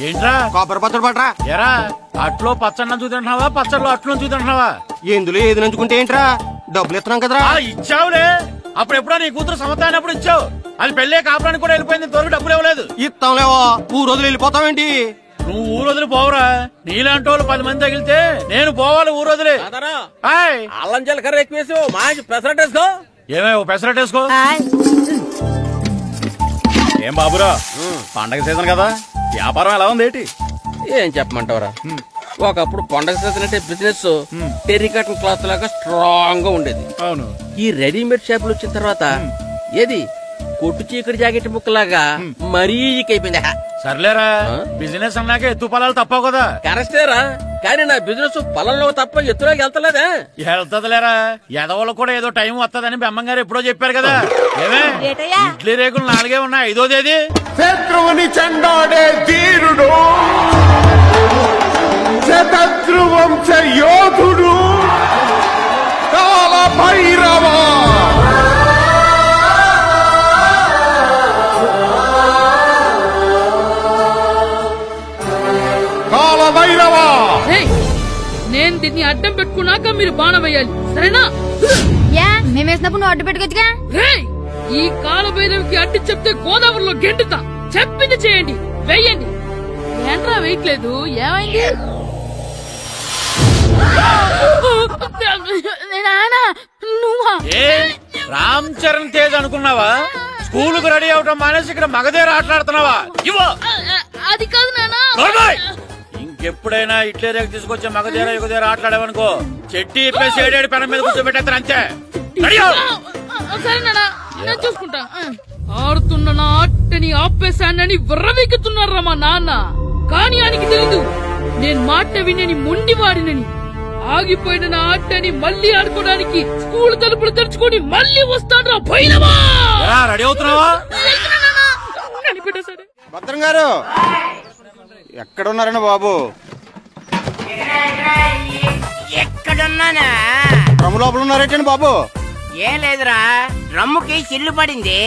ఏంట్రా కొబ్బరి పచ్చడి పట్రా. ఎరా అట్లో పచ్చడి చూతింటున్నావా, పచ్చడిలో అట్లో చూతింటున్నావా? ఎందులో ఏది నంచుకుంటే ఏంట్రా, డబ్బులు ఇస్తున్నాం కదరా. ఇచ్చావులే, అప్పుడు ఎప్పుడో నీ కూతురు సమతానప్పుడు ఇచ్చావు. అది పెళ్ళే కాపురానికి కూడా వెళ్ళిపోయింది, తోడు డబ్బులు ఇవ్వలేదు. ఇస్తాంలేవో, ఊరు వదిలి వెళ్ళిపోతావేంటి? నువ్వు ఊరు వదిలి పోవురా, నీలాంటి వాళ్ళు 10 మంది తగిలితే నేను పోవాలి ఊరు వదిలి. అల్లం జీలకర్ర ఎక్కువ వేసి మంచి పెసరట్ వేసుకో. ఏమేమో పెసరట్ వేసుకో. ఏం బాబురా, పండగ సీజన్ కదా, వ్యాపారం ఎలా ఉంది ఏంటి? ఏం చెప్పమంటావరా, ఒకప్పుడు పండగ సీజన్ అంటే బిజినెస్ టెర్రికాటన్ క్లాత్ లాగా స్ట్రాంగ్ గా ఉండేది. అవును, ఈ రెడీమేడ్ షాపులు వచ్చిన తర్వాత ఏది కొట్టు చీకటి జాకెట్ ముక్కలాగా మరీ అయిపోయింది. సర్లేరా, బిజినెస్ అన్నాక ఎత్తు పొలాలు తప్పవు కదా. కరెక్టేరా, కానీ నా బిజినెస్ పొలంలో తప్ప ఎత్తులోకి వెళ్తలేదా? వెళ్తదిలేరా, ఎదవలకు కూడా ఏదో టైం వస్తుందని బెమ్మంగారు ఎప్పుడో చెప్పారు కదా. ఏమే ఇడ్లీ రేకులు 4 ఉన్నాయి, 5వ తేదీ. శత్రువుని చెండాడే ధీరుడు, శతద్రు వంశ యోధుడు కాల భైరవ. నేను దీన్ని అడ్డం పెట్టుకున్నాక మీరు బాణం వేయాలి, సరేనా? మేము వేసినప్పుడు నువ్వు అడ్డు పెట్టుకోవచ్చుగా. ఈ కాలభైరవికి అడ్డు చెప్తే గోదావరిలో గెంటుతా. చెప్పింది చేయండి, వెయ్యండి. ఏంట్రా వేయట్లేదు, ఏమైంది? నువ్వా? రామ్ చరణ్ తేజ్ అనుకున్నావా? స్కూలుకు రెడీ అవటం మానేసి ఇక్కడ మగధేర ఆటలాడుతున్నావా? అది కాదు నానా. ఇంకెప్పుడైనా ఇట్లే రేపు తీసుకొచ్చే మగధేర యుగధేర ఆటలాడేవనుకో, చెట్టి ఇప్పేసి 7 పెనం మీద కూర్చోబెట్టేస్తారు అంతే. సరే నానా, నేను చూసుకుంటా. ఆడుతున్న నా ఆటని ఆపేశానని విర్రవీగుతున్నారా మా నాన్న. కానీ ఆయనకి తెలీదు నేను మాట వినని మొండివాడినని. ఆగిపోయిన నా ఆటని మళ్ళీ ఆడుకోవడానికి స్కూల్ తలుపులు తెరుచుకొని మళ్ళీ వస్తాడు రా భైరవా. రెడీ అవుతున్నావా? భద్రం గారు ఎక్కడున్నారండి బాబు? ఎక్కడున్నానా? డ్రమ్ము లోపల ఉన్నారేంటండి బాబు? ఏం లేదురా, డ్రమ్ముకి సిల్లు పడింది.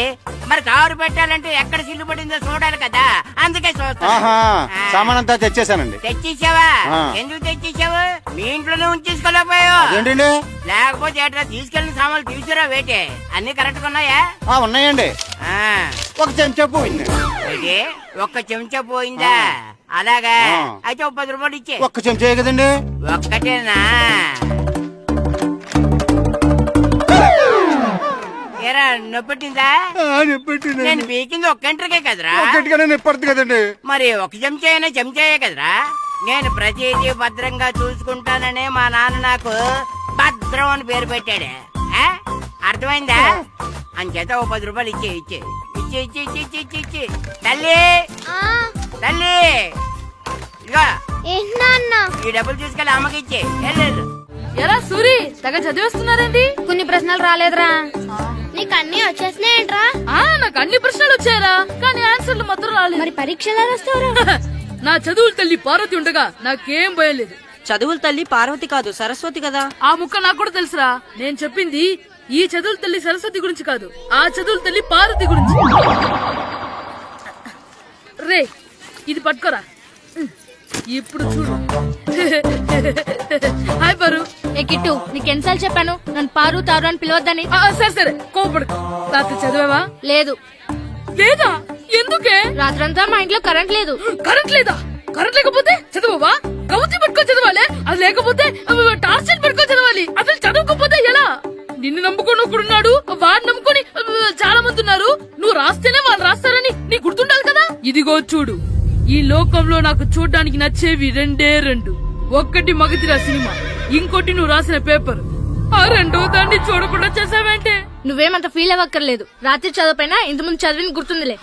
మరి కారు పెట్టాలంటే ఎక్కడ సిల్లు పడిందో చూడాలి కదా, అందుకే చూస్తా. సామానంతా తెచ్చేసానండి. తెచ్చేసావా? ఎందుకు తెచ్చేసావు? మీ ఇంట్లోనే ఉంచేసుకోలేకపోయావు ఏంటండి? లేకపోతే ఎట్లా తీసుకెళ్లిన సామాన్లు తీసుకురా వేటే. అన్ని కరెక్ట్ గా ఉన్నాయా? ఉన్నాయండి. ఒక చెంచా పోయింది. ఒక్క చెంచా పోయిందా? అలాగా, అయితే 10 రూపాయలు ఇచ్చే. ఒక్క చెంచా కదండి? ఒక్కటేనా? ఏరా నొప్పెట్టిందా? నేను పీకింది 1 గంటకే కదరా. నొప్పడుతుంది కదండి. మరి 1 చెంచా అయినా చెంచాయే కదరా. నేను ప్రతిదీ భద్రంగా చూసుకుంటాననే మా నాన్న నాకు భద్రం అని పేరు పెట్టాడు. అర్థమైందా? అంచేత 10 రూపాయలు ఇచ్చే ఇచ్చే ఇచ్చే ఇచ్చే ఇచ్చే ఇచ్చే ఇచ్చే. తల్లి తల్లి, ఇదిగో ఈ డబ్బులు తీసుకెళ్ళి అమ్మకి ఇచ్చే. ఎలా సూరి తెగ చదివేస్తున్నారండి? కొన్ని ప్రశ్నలు రాలేదురా. నీకు అన్ని వచ్చేసినాయంట్రా? నాకు అన్ని ప్రశ్నలు వచ్చాయరా, కానీ ఆన్సర్లు మాత్రం రాలేదు. మరి పరీక్షలు రాస్తావురా? నా చదువుల తల్లి పార్వతి ఉండగా నాకేం భయం లేదు. చదువుల తల్లి పార్వతి కాదు, సరస్వతి కదా. ఆ ముక్క నాకు కూడా తెలుసురా. నేను చెప్పింది ఈ చదువుల తల్లి సరస్వతి గురించి కాదు, ఆ చదువుల తల్లి పార్వతి గురించి. రే, ఇది పట్టుకోరా. ఇప్పుడు చూడు. హాయ్ పారు. ఏ కిట్టు, నీకెన్నిసార్లు చెప్పాను నన్ను పారు తారు అని పిలవద్దని? సరే సరే, కోపడుకో. రాత్రి చదివావా? లేదు. లేదా? ఎందుకే? రాత్రంతా మా ఇంట్లో కరెంట్ లేదు. కరెంట్ లేదా? కరెంట్ లేకపోతే చదవవా? కవిత పెట్టుకో చదవాలి. అది లేకపోతే టార్చర్ పెట్టుకో చదవాలి. అసలు చదవకపోతే ఎలా? నిన్ను నమ్ముకొని ఒకడున్నాడు, వాడు నమ్ముకొని చాలా మంది ఉన్నారు. నువ్వు రాస్తేనే వాళ్ళు రాస్తారని నీకు గుర్తుండాలి కదా. ఇదిగో చూడు, ఈ లోకంలో నాకు చూడ్డానికి నచ్చేవి 2. ఒక్కటి మగధిర సినిమా, ఇంకోటి నువ్వు రాసిన పేపర్. ఆ 2వ దాన్ని చూడకుండా చేసావేంటే? నువ్వేమంత ఫీల్ అవ్వక్కర్లేదు. రాత్రి చదవపోయినా ఇంతకుముందు చదివిన గుర్తుందిలే.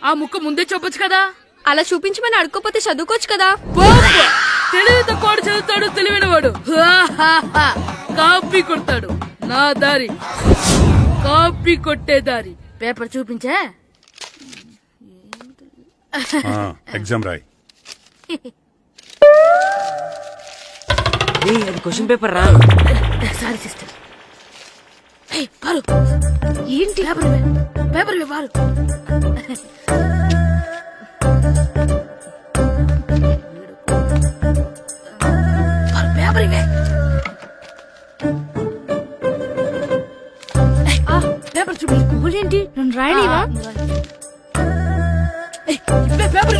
ఆ ముక్క ముందే చెప్పొచ్చు కదా. అలా చూపించమని అడుక్కోపోతే చదువుకోవచ్చు కదా. తెలివి తక్కువ చదువుతాడు, తెలివైన వాడు కాపీ కొడతాడు. నా దారి కాపీ కొట్టే దారి. పేపర్ చూపించే. ఎగ్జామ్ రాయి. అది క్వశ్చన్ పేపర్ రా. Sorry sister. పారు, ఏంటి పేపర్? పారు పేపర్ ఇవే. పేపర్ చూపి. ఏంటి నన్ను రాయనివా? పేపర్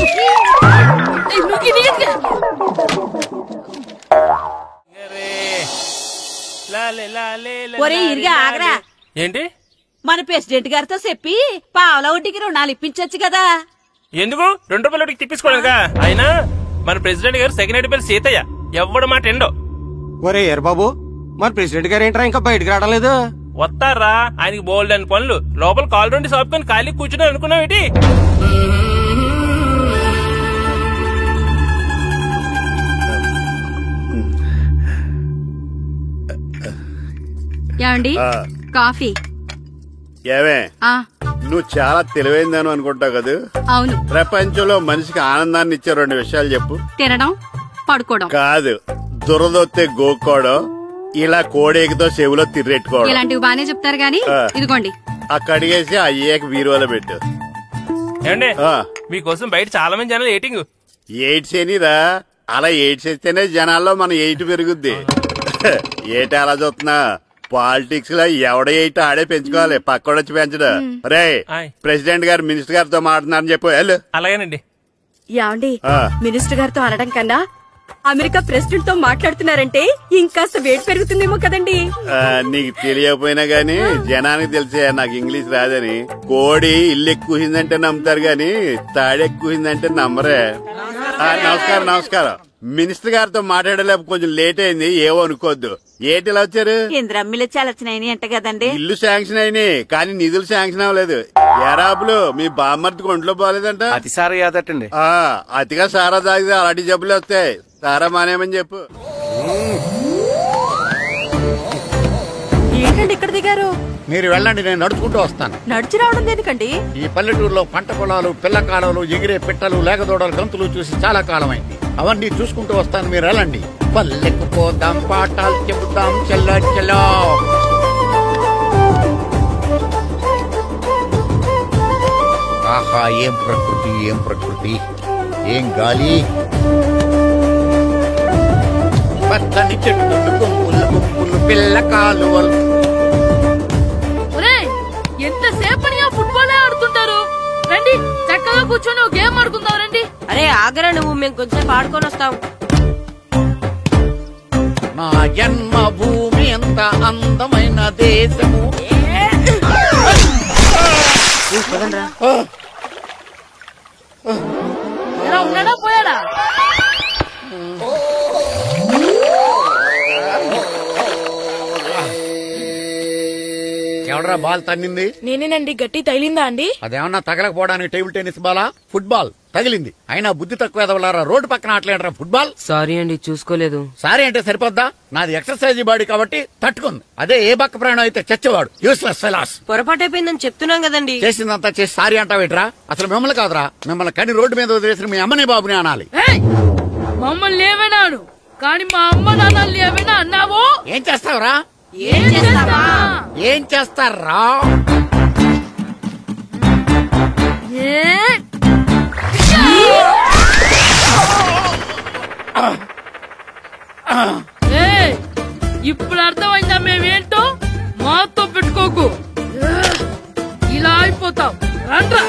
ఒరే ఇరిగా ఆగరా. ఏంటి? మన ప్రెసిడెంట్ గారితో చెప్పి పావుల వడ్డీకి రుణాలు ఇప్పించొచ్చు కదా. ఎందుకు 2 రూపాయలు ఒకటికి తిప్పించుకోలేదుగా. అయినా మన ప్రెసిడెంట్ గారు సెకండ్ పేరు సీతయ్య, ఎవడు మాట ఎండో. ఒరే ఎర్ బాబు, మరి ప్రెసిడెంట్ గారు ఏంట్రా ఇంకా బయటకు రావడం? వస్తారా, ఆయనకి బోల్డ్ అని పనులు. లోపల కాలు రెండు సాపుకొని ఖాళీ కూర్చుని అనుకున్నావు ఏంటి? ఏమండి కాఫీ? ఏమే ఆ నువ్వు చాలా తెలివైందని అనుకుంటావు కదా. అవును. ప్రపంచంలో మనిషికి ఆనందాన్ని ఇచ్చే 2 విషయాలు చెప్పు. తినడం, పడుకోవడం. కాదు, దురదొత్తే గోక్కోవడం, ఇలా కోడేకితో చెవులో తిర్రెట్టుకోవడం. ఇలాంటివి బానే చెప్తారు గానీ ఇదిగోండి. ఆ కడిగేసి అయ్యాక బీరువాలో పెట్టు. ఏమండి, మీకోసం బయట చాలా మంది జనాలు ఎయిటింగ్. ఎయిడ్స్ ఏనిరా, అలా ఎయిడ్స్ వేస్తేనే జనాల్లో మన ఎయిట్ పెరుగుద్ది. ఏట అలా చూస్తున్నా, పాలిటిక్స్ లో ఎవడ ఎయిట్ ఆడే పెంచుకోవాలి, పక్కడొచ్చి పెంచడు. రే ప్రెసిడెంట్ గారు మినిస్టర్ గారితో మాట్లాడుతున్నారని చెప్పు. వెళ్ళు. అలాగేనండి. యాండి మినిస్టర్ గారితో అనడం కన్నా అమెరికా ప్రెసిడెంట్ తో మాట్లాడుతున్నారంటే ఇంకాస్త వేడి పెరుగుతుందేమో కదండి. నీకు తెలియకపోయినా గాని జనానికి తెలిసే నాకు ఇంగ్లీష్ రాదని. కోడి ఇల్లు ఎక్కువసిందంటే నమ్ముతారు గాని తాడెక్కువసిందంటే నమ్మరే. నమస్కారం నమస్కారం. మినిస్టర్ గారితో మాట్లాడలేక కొంచెం లేట్ అయింది, ఏవో అనుకోవద్దు. ఏటిలా వచ్చారు? ఇంద్రమ్మిలు చాలచ్చినాయని అంట కదండి. ఇల్లు శాంక్షన్ అయినాయి కానీ నిధులు శాంక్షన్ అవ్వలేదు. ఎరాబులు మీ బామ్మర్తికి ఒంట్లో పోలేదంట. అతిసారి యాదటండి. అతిగా సారా తాగితే అలాంటి జబ్బులు వస్తాయి. సారా మానేమని చెప్పు. ఏంటండి ఇక్కడ దిగారు? మీరు వెళ్ళండి, నేను నడుచుకుంటూ వస్తాను. నడిచి రావడం దేనికండి? ఈ పల్లెటూరులో పంట పొలాలు, పిల్ల కాలాలు, ఎగిరే పిట్టలు, లేకదోడలు, గంతులు చూసి చాలా కాలం అయింది. అవన్నీ చూసుకుంటూ వస్తాను, మీరు వెళ్ళండి. పల్లెకు పోదాం, పాఠాలు చెబుతాం, చెల్ల చెల్లో. ఆహా, ఏం ప్రకృతి, ఏం ప్రకృతి, ఏం గాలి. పచ్చని చెట్లు, గుంపులు గుంపులు, పిల్ల కాలువలు. ఎంతసేపని ఫుట్బాల్ ఆడుతుంటారు. రండి చక్కగా కూర్చొని ఒక గేమ్ ఆడుకుందాం. రండి. అరే ఆగరా నువ్వు, మేము కొంచెం ఆడుకొని వస్తాం. నా జన్మ భూమి ఎంత అందమైన దేశము. ఉన్నాడా పోయాడా? ఎవడరా బాల్ తన్నింది? నేనేనండి. గట్టి తగిలిందా అండి? అదేమన్నా తగలకపోవడానికి టేబుల్ టెన్నిస్ బాలా, ఫుట్బాల్ తగిలింది. అయినా బుద్ధి తక్కువ ఎదవలారా, రోడ్డు పక్కన ఆటలేడరా ఫుట్బాల్. సారీ అండి, చూసుకోలేదు. సారీ అంటే సరిపోద్దా? నాది ఎక్సర్సైజ్ బాడీ కాబట్టి తట్టుకుంది. అదే ఏ బక్క ప్రాణం అయితే చచ్చేవాడు. Useless fellas. పొరపాటు అయిపోయిందని చెప్తున్నాం కదండి. చేసిందంతా చేసి సారీ అంటావేట్రా? అసలు మిమ్మల్ని కాదురా, మిమ్మల్ని కని రోడ్డు మీద వదిలేసిన మీ అమ్మని బాబుని అనాలి. మమ్మల్ని ఏమైనాడు కానీ మా అమ్మ నాన్నల్ని ఏమైనా అన్నావో ఏం చేస్తావురా? ఏం చేస్తారా? ఇప్పుడు అర్థమైందా మేమేంటో? మాతో పెట్టుకోకు, ఇలా అయిపోతాం. రండ్రా.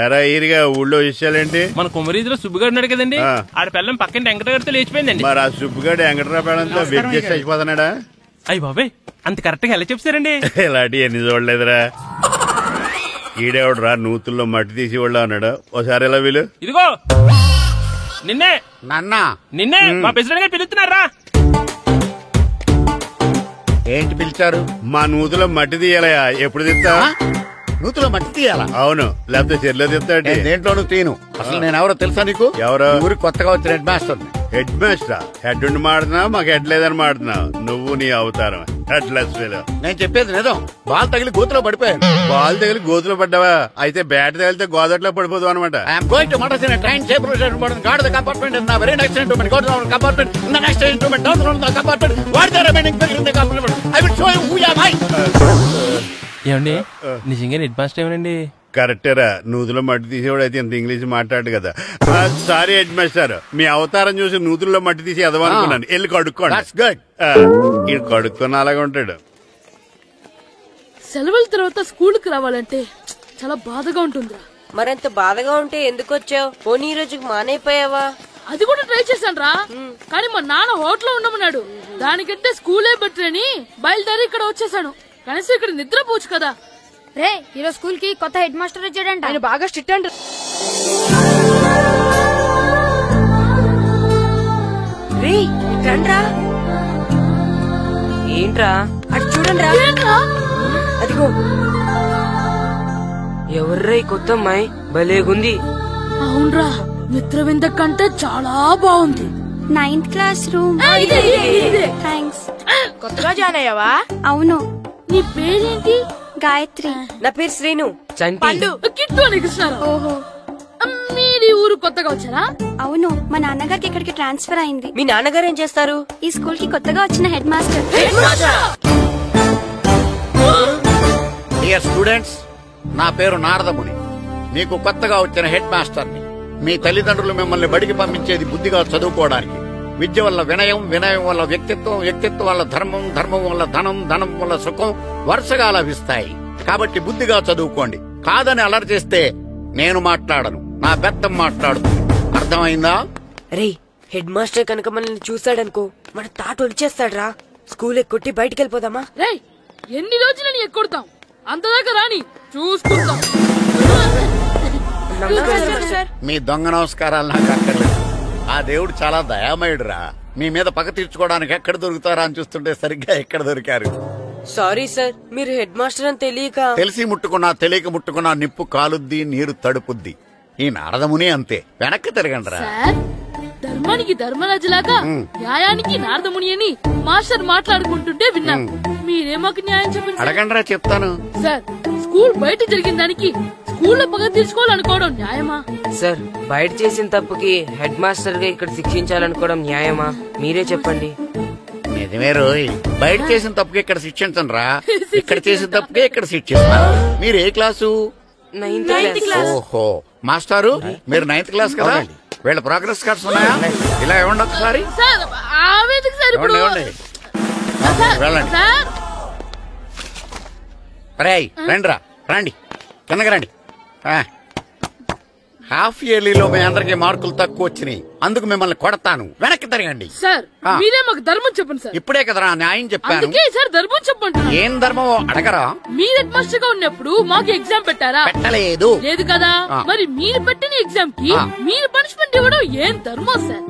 ఎరా ఈరిగా ఊళ్ళో విషయాలేంటి? మన కుమరీధిలో సుబ్బుగాడు ఉన్నాడు కదండి, ఆడ పిల్లం పక్కన వెంకటగారితో లేచిపోయిందండి. మరి ఆ సుబ్బుగాడు వెంకటరావు పేడంతో వెయిట్ చేసి చచ్చిపోతున్నాడా? అయ్యి బాబాయ్, అంత కరెక్ట్ గా ఎలా చెప్తారండి? ఇలాంటి ఎన్ని చూడలేదురా. ఈడేవాడురా నూతుల్లో మట్టి తీసి వాళ్ళు అన్నాడు. ఓసారి ఎలా వీలు? ఇదిగో నిన్నే నాన్న, నిన్నే మా ప్రెసిడెంట్ గారు పిలుస్తున్నారా? ఏంటి పిలిచారు? మా నూతులో మట్టి తీయాలయా. ఎప్పుడు తీస్తా? నూతులో మట్టి తీయాలా? అవును, లేకపోతే చెర్లో తీస్తాడు. దేంట్లోనూ తీను. అసలు నేను ఎవరో తెలుసా నీకు? ఎవరో? ఊరికి కొత్తగా వచ్చిన head master. Head master? Head ఉండి మాడుతున్నావు, మాకు హెడ్ లేదని మాడుతున్నావు. నువ్వు నీ అవతారం హెడ్ లెస్ ఫెలో. నేను చెప్పేది నిజం. బాల్ తగిలి గోతులో పడిపోయాను. బాల్ తగిలి గోతులో పడ్డావా? అయితే బ్యాట్ తగిలితే గోదట్లో పడిపోదు అనమాట. I'm going to motor in train safe guard the compartment in the very next instrument. Go to the compartment in the next instrument. Down the compartment. What the remaining figure in the compartment. I will show you who am I. ఏమండి, నిజంగా head master ఏమనండి? కరెక్టేరా, నూతులో మట్టి తీసేవాడు అయితే ఇంత English మాట్లాడు కదా. Sorry head master, మీ అవతారం చూసి నూతుల్లో మట్టి తీసి ఎదవనుకున్నాను. వెళ్ళి కడుక్కోండి. ఇది కడుక్కొని అలాగే ఉంటాడు. సెలవుల తర్వాత స్కూల్ కి రావాలంటే చాలా బాధగా ఉంటుందిరా. మరంత బాధగా ఉంటే ఎందుకు వచ్చావు? పోనీ ఈ రోజుకి మానైపోయావా? అది కూడా ట్రై చేశాను రా, కానీ మా నాన్న హోటల్లో ఉండమన్నాడు. దానికంటే స్కూలే బెటర్ అని బయలుదేరి ఇక్కడ వచ్చేసాను. కనీసం ఇక్కడ నిద్రపోవచ్చు కదా. రే ఈరోజు స్కూల్ కి కొత్త హెడ్ మాస్టర్ వచ్చాడంట. ఆయన బాగా స్ట్రిక్ట్ అంట. రే రండ్రా. ఏంట్రా అటు చూడండి రా. అదిగో ఎవర్రా ఈ కొత్త అమ్మాయి? భలేగుంది. అవునరా, మిత్రవింద కంటే చాలా బాగుంది. 9th class room. థ్యాంక్స్. కొత్తగా జాయిన్ అయ్యావా? అవును. నీ పేరేంటి? గాయత్రి. నా పేరు శ్రీను. పండు. కిట్టు అని కృష్ణారావు. ఓహో, మీరు ఊరు కొత్తగా వచ్చారా? అవును, మా నాన్నగారికి ఇక్కడికి ట్రాన్స్ఫర్ అయింది. మీ నాన్నగారు ఏం చేస్తారు? ఈ స్కూల్ కి కొత్తగా వచ్చిన హెడ్ మాస్టర్. డియర్ స్టూడెంట్స్, నా పేరు నారదముని. మీకు కొత్తగా వచ్చిన హెడ్ మాస్టర్ని. మీ తల్లిదండ్రులు మిమ్మల్ని బడికి పంపించేది బుద్ధిగా చదువుకోవడానికి. విద్య వల్ల వినయం, వినయం వల్ల వ్యక్తిత్వం, వ్యక్తిత్వం వల్ల ధర్మం, ధర్మం వల్ల ధనం, ధనం వల్ల సుఖం వరుసగా లభిస్తాయి. కాబట్టి బుద్ధిగా చదువుకోండి. కాదని అలర్ చేస్తే నేను మాట్లాడను, నా బెత్తం మాట్లాడుతుంది. అర్థమైందా? రే హెడ్ మాస్టర్ కనుక మనల్ని చూసాడనుకో మన తాట ఒలిచేస్తాడ్రా. స్కూల్ ఎక్కొట్టి బయటికి వెళ్ళిపోదామా? రే ఎన్ని రోజులని ఎక్కొడతాం, అంతదాకా రాని చూసుకుంటాం. మీ దొంగ నమస్కారాలు నాకు అక్కర్లేదు. ఆ దేవుడు చాలా దయామయుడురా. మీ మీద పగ తీర్చుకోవడానికి ఎక్కడ దొరుకుతారా అని చూస్తుంటే సరిగ్గా ఎక్కడ దొరికారు. సారీ సార్, మీరు హెడ్ మాస్టర్ అని తెలియక. తెలిసి ముట్టుకున్నా తెలియక ముట్టుకున్నా నిప్పు కాలుద్ది, నీరు తడుపుద్ది. ఈ నారదముని అంతే. వెనక్కి తిరగండిరా. ధర్మానికి ధర్మరాజులాగా న్యాయానికి నారదముని అని మాస్టర్ మాట్లాడుకుంటుంటే విన్నాం. మీరే మాకు న్యాయం చెప్పండి. అడగండిరా, చెప్తాను. సార్, స్కూల్ బయట జరిగిన దానికి స్కూల్లో పగ తీర్చుకోవాలనుకోవడం న్యాయమా? సార్, బయట చేసిన తప్పుకి హెడ్ మాస్టర్ గా ఇక్కడ శిక్షించాలనుకోవడం న్యాయమా? మీరే చెప్పండి. నిజమే రోయ్, బయట చేసిన తప్పుకి ఇక్కడ శిక్షించండి రా. ఇక్కడ చేసిన తప్పుకే ఇక్కడ శిక్షిస్తున్నారు. మీరు ఏ క్లాసు? 9th class. ఓహో, మాస్టారు మీరు 9th క్లాస్ కదా? వీళ్ళ ప్రోగ్రెస్ కార్డ్స్ ఉన్నాయా? ఇలా ఇవ్వండి ఒకసారి. వెళ్ళండి. రేయ్ రండిరా, రండి కిందకి రండి. హాఫ్ ఇయర్లీలో మీ అందరికి మార్కులు తక్కువ వచ్చినాయి, అందుకు మిమ్మల్ని కొడతాను. వెనక్కి తిరగండి. సార్ మీరే మాకు ధర్మం చెప్పండి సార్. ఇప్పుడే కదరా న్యాయం చెప్పాను. సార్ ధర్మం చెప్పండి. ఏం ధర్మమో అడగరా? మీరు హెడ్ మాస్టర్ గా ఉన్నప్పుడు మాకు ఎగ్జామ్ పెట్టారా? పెట్టలేదు. లేదు కదా. మరి మీరు పెట్టిన ఎగ్జామ్ కి మీరు పనిష్మెంట్ ఇవ్వడం ఏం ధర్మం సార్?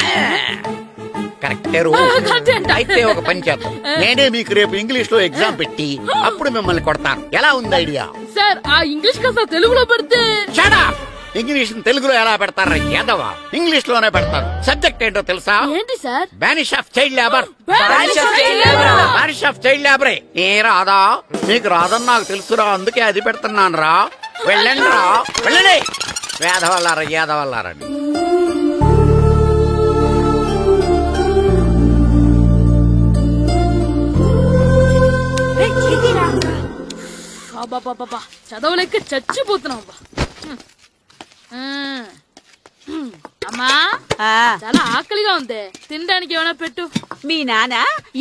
కరెక్టే. అయితే ఒక పని చేద్దాం, నేనే మీకు రేపు ఇంగ్లీష్ లో ఎగ్జామ్ పెట్టి అప్పుడు మిమ్మల్ని కొడతాను. ఎలా ఉంది ఐడియా? సార్ ఆ ఇంగ్లీష్ కాస్త తెలుగులో పెడితే. ఇంగ్లీష్ తెలుగులో ఎలా పెడతారా యాదవా? ఇంగ్లీష్ లోనే పెడతారు. సబ్జెక్ట్ ఏంటో తెలుసా? ఏంటి sir? Banish of child labour. Banish of child లేబరే. ఏ రాదా? మీకు రాదని నాకు తెలుసురా, అందుకే అది పెడుతున్నాను రా. వెళ్ళండి రా, వెళ్ళండి. వేదవల్లారా, యాదవల్లారండి. చదవలేక చచ్చిపోతున్నాం. అమ్మా చాలా ఆకలిగా ఉంది, తినడానికి ఏమైనా పెట్టు. మీ నాన్న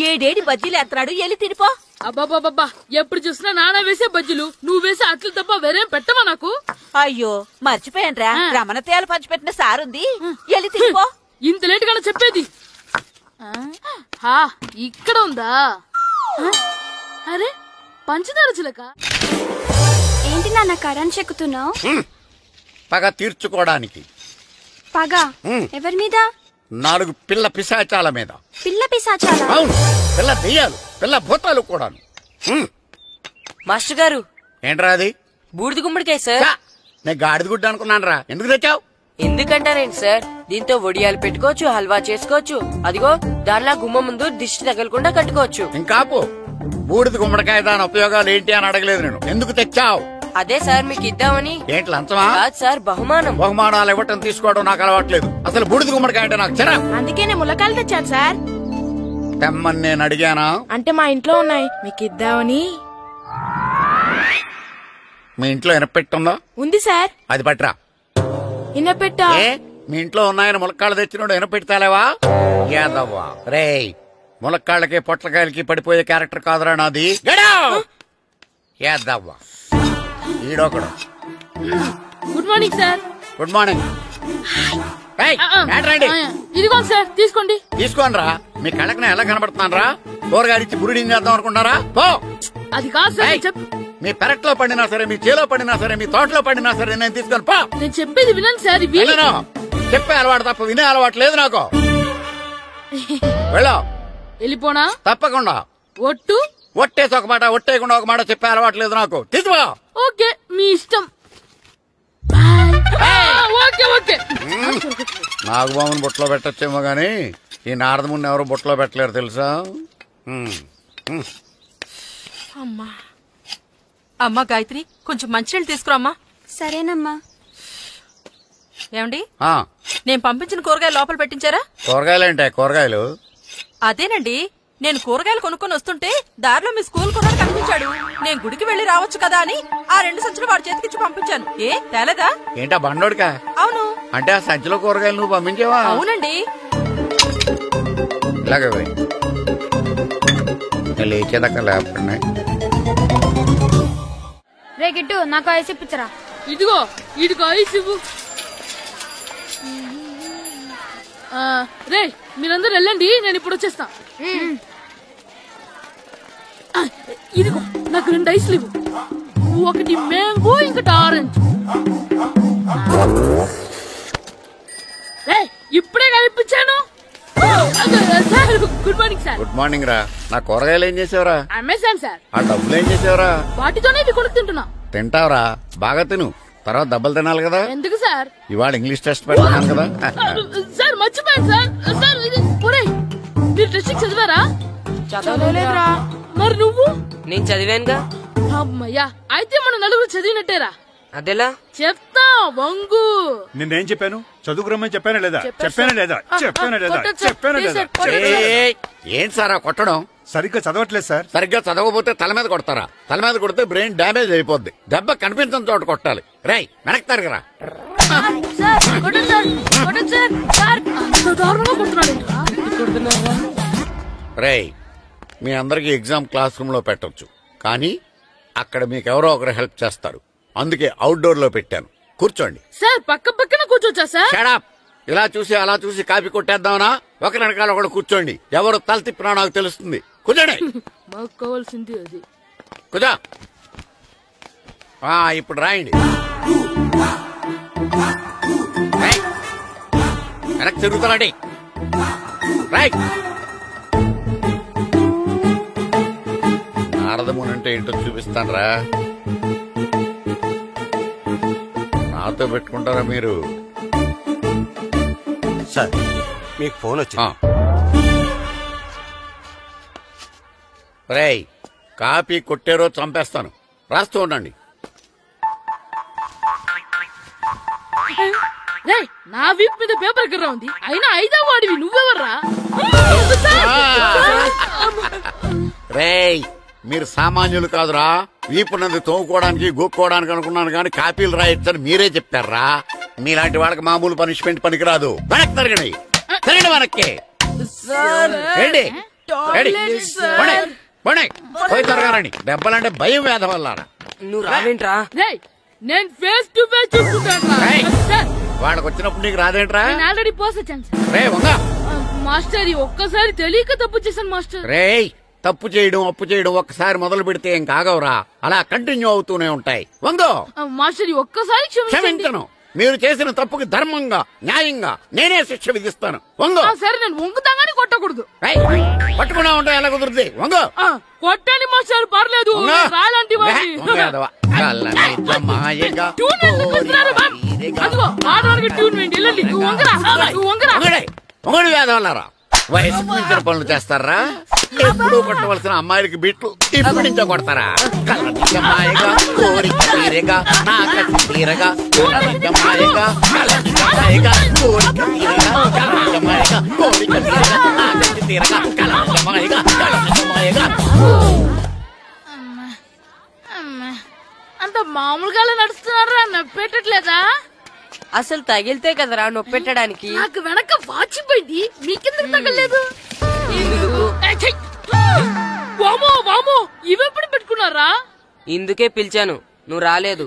7 బజ్జీలు ఎత్తాడు, వెళ్ళి తినిపో. అబ్బాబాబా, ఎప్పుడు చూసినా నాన్న వేసే బజ్జీలు, నువ్వు వేసే అట్లు తప్ప వేరేం పెట్టవా నాకు? అయ్యో మర్చిపోయానురా, రమణ తేలు పంచిపెట్టిన సారుంది, వెళ్ళి తినిపో. ఇంత లేట్ గా చెప్పేది. ఇక్కడ ఉందా? అరే పంచదార చిలక. ఏంటి నాన్న కరెంట్ చెక్కుతున్నావు? పగ తీర్చుకోవడానికి. పగ ఎవరి మీద? 4 పిల్ల పిశాచాల మీద. పిల్ల పిశాచాలా? అవును, పిల్ల దెయ్యాలు, పిల్ల భూతాలు కూడా. మాస్టర్ గారు ఏంట్రా అది? బూడిద గుమ్మడికాయ సార్. నేను గాడిద గుడ్డ అనుకున్నాను రా. ఎందుకు తెచ్చావు? ఎందుకంటారేంటి సార్, దీంతో వడియాలు పెట్టుకోవచ్చు, హల్వా చేసుకోవచ్చు. అదిగో దానిలా గుమ్మ ముందు దిష్టి తగలకుండా కట్టుకోవచ్చు. ఇంకాపు, బూడిద గుమ్మడికాయ దాని ఉపయోగాలు ఏంటి అని అడగలేదు నేను. ఎందుకు తెచ్చావు? అదే సార్ మీకు ఇద్దామని. ఏంటి లంచమా? కాదు సార్, బహుమానం. బహుమానాలు ఇవ్వటం తీసుకోవడం నాకు అలవాట్లేదు. అసలు బూడిద గుమ్మడికాయ అంటే నాకు చిరా. అందుకే నేను ములకాయలు తెచ్చాను సార్. తెమ్మని నేను అడిగానా? అంటే మా ఇంట్లో ఉన్నాయి, మీకు ఇద్దామని. మీ ఇంట్లో ఎనపెట్టుందా? ఉంది సార్. అది పట్రా. ఇనపెట్టా? మీ ఇంట్లో ఉన్నాయని ములక్కాళ్ళు తెచ్చినోడు ఎనపెడతాలేవా? యాదవ్వా రేయ్, ములక్కాళ్ళకి పొట్లకాయలకి పడిపోయే క్యారెక్టర్ కాదురా నాది. యాదవ్వా ఈడొకడు. Good morning sir. Good morning. ఇదిగో సార్ తీసుకోండి. తీసుకోనరా, మీ కళ్ళకి ఎలా కనబడుతున్నాను రా? కూరగాయలిచ్చి బురిడింగ్ చేద్దాం అనుకుంటారా? పో. అది కాదు సార్. మీ పెరట్లో పండినా సరే, మీ చేలో పండినా సరే, మీ తోటలో పండినా సరే నేను తీసుకొని పో. నేను చెప్పేది వినండి సార్. చెప్పే అలవాటు తప్ప వినే అలవాటు లేదు నాకు. వెళ్ళో. వెళ్ళిపోనా? తప్పకుండా. ఒట్టు? ఒట్టేసి ఒక మాట, ఒట్టేయకుండా ఒక మాట చెప్పే అలవాటు లేదు నాకు. తీసుకో. ఓకే, మీ ఇష్టం. Okay okay. నాగబాబుని బుట్టలో పెట్టచ్చేమో గాని ఈ నారదముని ఎవరు బుట్టలో పెట్టలేరు తెలుసా? అమ్మా గాయత్రి, కొంచెం మంచినీళ్ళు తీసుకురామ్మా. సరేనమ్మా. ఏమండి, నేను పంపించిన కూరగాయలు లోపల పెట్టించారా? కూరగాయలేంటే? కూరగాయలు అదేనండి, నేను కూరగాయలు కొనుక్కొని వస్తుంటే దారిలో మీ స్కూల్ కుర్రాడు కనిపించాడు. నేను గుడికి వెళ్లి రావచ్చు కదా అని ఆ 2 సంచులు వాడి చేతికిచ్చి పంపించాను. ఏ తేలేదా? ఏంటా బండోడికా? అవును. అంటే ఆ సంచిలో కూరగాయలు నువ్వు పంపించావా? అవునండి. ఇలాగే లేచేదాకా లేకపోయినా. రే గిట్టు, నాకు ఐస్ ఇప్పించరా. ఇదిగో ఇదిగో ఐస్ ఇవ్వు. రే మీరందరూ వెళ్ళండి, నేను ఇప్పుడు వచ్చేస్తా. ఇదిగో నాకు 2 ఐస్లు ఇవ్వు. ఒకటి మ్యాంగో, ఇంకటి ఆరెంజ్. ఇప్పుడే కలిపించాను. Good morning sir. Good morning రా. నా కూరగాయలు ఏం చేసావురా? Amazon sir. ఆ డబ్బులు ఏం చేసావురా? వాటితోనే ఇవి కొనుక్కు తింటున్నా. తింటావురా, బాగా తిను. తర్వాత దెబ్బలు తినాలి కదా. ఎందుకు సార్? ఇవాళ ఇంగ్లీష్ టెస్ట్ పెడతాను కదా. సార్ మర్చిపోయాను సార్. సార్ మీరు టెస్టింగ్ చదివారా? చదవలేదురా. మరి నువ్వు? నేను చదివానుగా. అమ్మయ్యా, అయితే మన నలుగురు చదివినట్టేరా. అదెలా? చెప్తా వంగు. నిన్నేం చెప్పాను? చదువుకురమ్మని చెప్పానా లేదా? చెప్పానా లేదా? చెప్పానా లేదా? చెప్పానా లేదా? ఏంటి సార్ కొట్టడం? సరిగ్గా చదవట్లేదు సార్. సరిగ్గా చదవకపోతే తల మీద కొడతారా? తల మీద కొడితే బ్రెయిన్ డ్యామేజ్ అయిపోద్ది. దెబ్బ కనిపించిన చోట కొట్టాలి. రేయ్ వెనక్కి తరగరా. రేయ్, మీ అందరికి ఎగ్జామ్ క్లాస్ రూమ్ లో పెట్టొచ్చు, కానీ అక్కడ మీకు ఎవరో ఒకరు హెల్ప్ చేస్తారు. అందుకే అవుట్డోర్ లో పెట్టాను. కూర్చోండి. సార్ పక్క పక్కన కూర్చోచ్చా సార్? Shut up. ఇలా చూసి అలా చూసి కాపీ కొట్టేద్దామనా? ఒకరి వెనకాల ఒకడు కూర్చోండి. ఎవరు తల తిప్పినా నాకు తెలుస్తుంది. కూర్చోండి. మాకు కావాల్సింది అది. కూర్చో. ఇప్పుడు రాయండి. వెనక్కి తిరుగుతారండి. రైట్. నారదముని అంటే ఏంటో చూపిస్తాను రా. నాతో పెట్టుకుంటారా మీరు? సార్ మీకు ఫోన్ వచ్చి. రేయ్, కాపీ కొట్టారో చంపేస్తాను. రాస్తూ ఉండండి. నా వీప్ మీద పేపర్ కర్ర ఉంది, అయినా 5వ వాడివి నువ్వెవర్రా? రేయ్, మీరు సామాన్యులు కాదురా. వీపున్నది తోముకోవడానికి గోక్కోవడానికి అనుకున్నాను కానీ కాపీలు రాయొచ్చని మీరే చెప్పారా? మీలాంటి వాళ్ళకి మామూలు పనిష్మెంట్ పనికిరాదు. వెనక్కి తిరగండి. తిరగండి వెనక్కి. పోయి తిరగారండి. దెబ్బలంటే భయం వేద వల్ల. నువ్వు రావేంట్రా? నేను ఫేస్ టు ఫేస్ చూసుకుంటాను. వాళ్ళకి వచ్చినప్పుడు నీకు రాదేంట్రా? నేను ఆల్రెడీ పోసొచ్చాను సార్. రే వంగా. మాస్టర్ ఒక్కసారి తెలియక తప్పు చేశాను మాస్టర్. రేయ్, తప్పు చేయడం అప్పు చేయడం ఒక్కసారి మొదలు పెడితే ఏం కాగవరా, అలా కంటిన్యూ అవుతూనే ఉంటాయి. వంగో. మాస్టర్ ఒక్కసారి క్షమించను. మీరు చేసిన తప్పుకి ధర్మంగా న్యాయంగా నేనే శిక్ష విధిస్తాను. వంగో. సరే, నేను వంగుతాగానే కొట్టకూడదు. పట్టుకున్నా ఉంటా ఎలా కుదురుతుంది? వంగో. కొట్టండి మాస్టర్, పర్లేదు. రాలాంటి ట్యూన్ వేయండి. ఒకటి వేదవల్లారా, వయసుకు మించిన పనులు చేస్తారా? ఎప్పుడు కొట్టవలసిన అమ్మాయిలకి బిట్లు ఇప్పుడు నుంచో కొడతారా? కలనిజమాయగా కోరిక తీరగా నా కసి తీరగా, కలనిజమాయగా కలనిజమాయగా కోరిక తీరగా, కలనిజమాయగా కోరిక తీరగా నా కసి తీరగా, కలనిజమాయగా కలనిజమాయగా. అంత మామూలుగా నడుస్తున్నారా? నొప్పెట్టట్లేదా? అసలు తగిలితే కదరా నొప్పెట్టడానికి. నాకు వెనక వాచిపోయింది, మీకెందుకు తగలేదు? వామో వామో, ఇవెప్పుడు పెట్టుకున్నారా? ఇందుకే పిలిచాను, నువ్వు రాలేదు.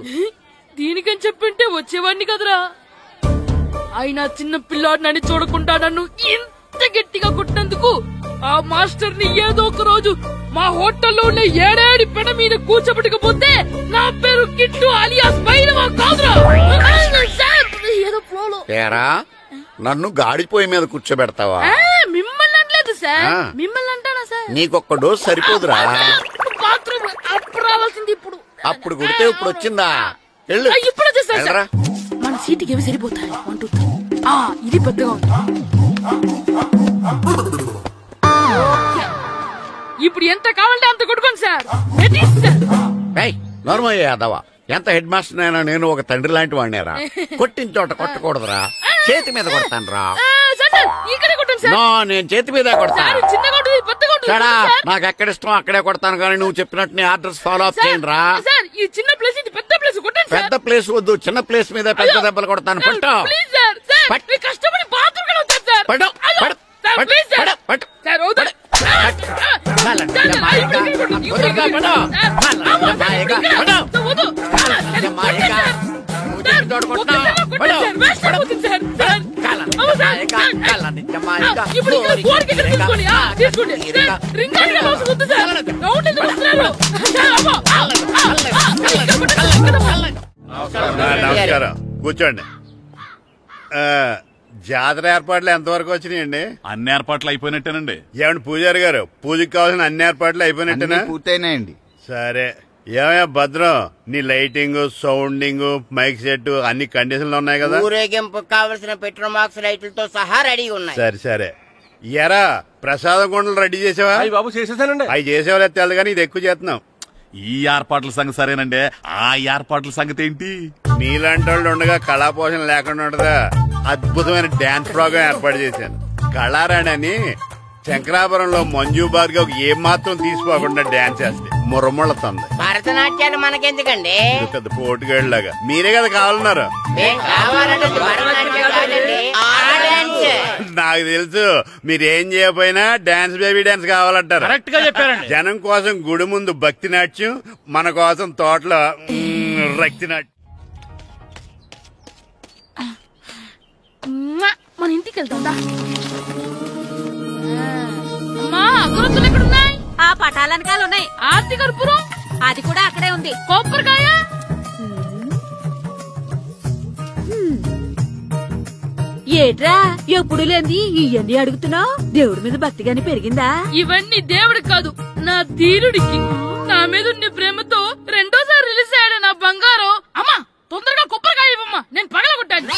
దీనికని చెప్పింటే వచ్చేవాడిని కదరా. అయినా చిన్న పిల్లాడినని చూడకుండా నన్ను ఇంత గట్టిగా కొట్టినందుకు ఆ మాస్టర్ ని ఏదో ఒక రోజు మా హోటల్లో ఉన్న ఏడేడి పెడ మీద కూర్చోబెట్టకపోతే నా పేరు కిట్టు అలియాస్ బైరవా కాదురా. ఏదో ఫ్లోలో నన్ను గాడిపోయి మీద కూర్చోబెడతావా? మిమ్మల్ని అనలేదు సార్, మిమ్మల్ని అంటానా సార్? నీకొక్క డోస్ సరిపోదురా? బాత్రూమ్ అప్పుడు రావాల్సింది ఇప్పుడు. అప్పుడు కొడితే ఇప్పుడు వచ్చిందా? ఇప్పుడు వచ్చేసా సార్. మన సీటుకి ఏవి సరిపోతాయి? 1 2 3. ఇది పెద్దగా ఉంది. ఇప్పుడు ఎంత కావాలంటే అంత కొట్టుకోండి సార్. నోర్మల్ యాదవా, ఎంత హెడ్ మాస్టర్ అయినా నేను ఒక తండ్రి లాంటి వాడినేరా. కొట్టిన చోట కొట్టకూడదురా, చేతి మీద కొడతాను రా. నేను చేతి మీద కొడతాను. నాకు ఎక్కడ ఇష్టం అక్కడే కొడతాను, కానీ నువ్వు చెప్పినట్టు నీ ఆర్డర్స్ ఫాలో అప్ చేయండి రా. పెద్ద ప్లేస్ వద్దు, చిన్న ప్లేస్ మీద పెద్ద దెబ్బలు కొడతాను. పట్టు నమస్కారం, కూర్చోండి. జాతర ఏర్పాట్లు ఎంతవరకు వచ్చినాయండి? అన్ని ఏర్పాట్లు అయిపోయినట్టేనండి. ఏమండి పూజారి గారు, పూజకి కావాల్సిన అన్ని ఏర్పాట్లు అయిపోయినట్టేనా? పూర్తయినాయండి. సరే, ఏమయ్యా భద్రం, నీ లైటింగ్, సౌండింగ్, మైక్ సెట్ అన్ని కండిషన్లు ఉన్నాయి కదా? ఊరేగింపు కావలసిన పెట్రోల్ మార్క్స్ లైట్లతో సహా రెడీ ఉన్నాయి. సరే సరే. ఎరా ప్రసాదం కొండలు రెడీ చేసావా? బాబు చేసేసానండి. అవి చేసేవాళ్ళు తెలదు కానీ ఇది ఎక్కువ చేస్తున్నాం. ఈ ఏర్పాట్ల సంగతి సరేనండి, ఆ ఏర్పాట్ల సంగతి ఏంటి? మీలాంటి వాళ్ళు ఉండగా కళాపోషణ లేకుండా ఉండదా? అద్భుతమైన డాన్స్ ప్రోగ్రాం ఏర్పాటు చేశాను. కళారాణి అని శంకరాపురంలో మంజు భార్గవ్ ఏం మాత్రం తీసుకోకుండా డాన్స్ చేస్తే మురముళ్ళతుంది. భరతనాట్యాలు మనకెందుకండి? పెద్ద పోటుగాళ్ళలాగా మీరే కదా కావాలన్నారు. నాకు తెలుసు, మీరేం చేయకపోయినా డాన్స్ బేబీ డాన్స్ కావాలంటారు. కరెక్ట్ గా చెప్పారండి. జనం కోసం గుడి ముందు భక్తి నాట్యం, మన కోసం తోటలో రక్తి నాట్యం. మన ఇంటికి వెళ్తా. అమ్మా, అగరొత్తులు ఎక్కడున్నాయి? ఆ పటాలనకాలు ఉన్నాయి. ఆర్తి కర్పూరం అది కూడా అక్కడే ఉంది. కొబ్బరికాయ ఏట్రా ఎప్పుడు లేని ఇవన్నీ అడుగుతున్నావు? దేవుడి మీద భక్తిగాని పెరిగిందా? ఇవన్నీ దేవుడికి కాదు, నా ధీరుడికి. నా మీద ఉండే ప్రేమతో రెండోసారి రిలీజ్ అయ్యాడు నా బంగారం. అమ్మా, తొందరగా కొబ్బరికాయ ఇవ్వమ్మా, నేను పగలగొట్టాను.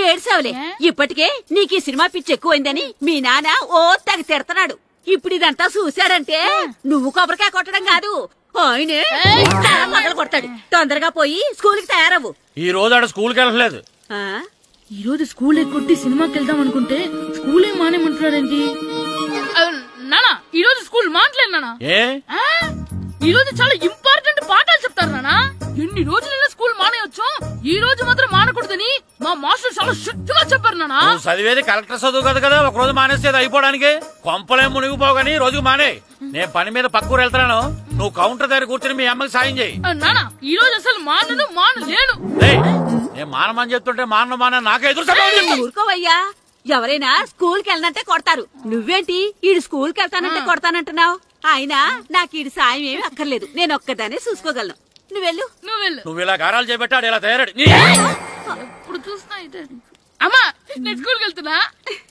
ఏడ్సావులే, ఇప్పటికే నీకు ఈ సినిమా పిచ్చి ఎక్కువైందని మీ నాన్న ఓ తెగ తిడతాడు. ఇప్పుడు ఇదంతా చూశాడంటే నువ్వు కొబ్బరికాయ కొట్టడం కాదు, ఆయనే పగల కొడతాడు. తొందరగా పోయి స్కూల్ కి తయారవు. ఈ రోజు ఆడ స్కూల్ కి వెళ్ళలేదు. ఈ రోజు స్కూల్ ఎక్కొట్టి సినిమాకి వెళ్దాం అనుకుంటే స్కూల్ ఏం మానేమంటున్నాడేంటి? నానా, ఈ రోజు స్కూల్ మానట్లేదు నానా. ఈ రోజు చాలా ఇంపార్టెంట్ పాఠాలు చెప్తారు నానా. ఎన్ని రోజులైనా స్కూల్ మానేయొచ్చు, ఈ రోజు మాత్రం మానకూడదని మా మాస్టర్ చాలా స్ట్రిక్ట్ గా చెప్పారు నానా. చదివేది కలెక్టర్ చదువు కదా కదా, ఒక రోజు మానేసేది అయిపోవడానికి. కొంపలేం మునిగిపోగాని రోజుకు మానే. నేను పని మీద పక్కూరు వెళ్తున్నాను, నువ్వు కౌంటర్ దగ్గర కూర్చొని మీ అమ్మకి సాయం చేయి. నానా, ఈ రోజు అసలు మానలేను. నేను మానమని చెప్తుంటే మాన నాకే ఎదురు. ఊరుకోవయ్యా, ఎవరైనా స్కూల్ కి వెళ్ళనంటే కొడతారు. నువ్వేంటి ఈడు స్కూల్ కి వెళ్తానంటే కొడతానంటున్నావు? అయినా నాకు ఈడు సాయం ఏమి అక్కర్లేదు, నేను ఒక్కదానే చూసుకోగలను. నువ్వెళ్ళు. నువ్వు ఇలా గారాలు చేపెట్టాడు ఇలా తయారాడు. ఇప్పుడు చూస్తా అమ్మా, నేను స్కూల్కి వెళ్తున్నా.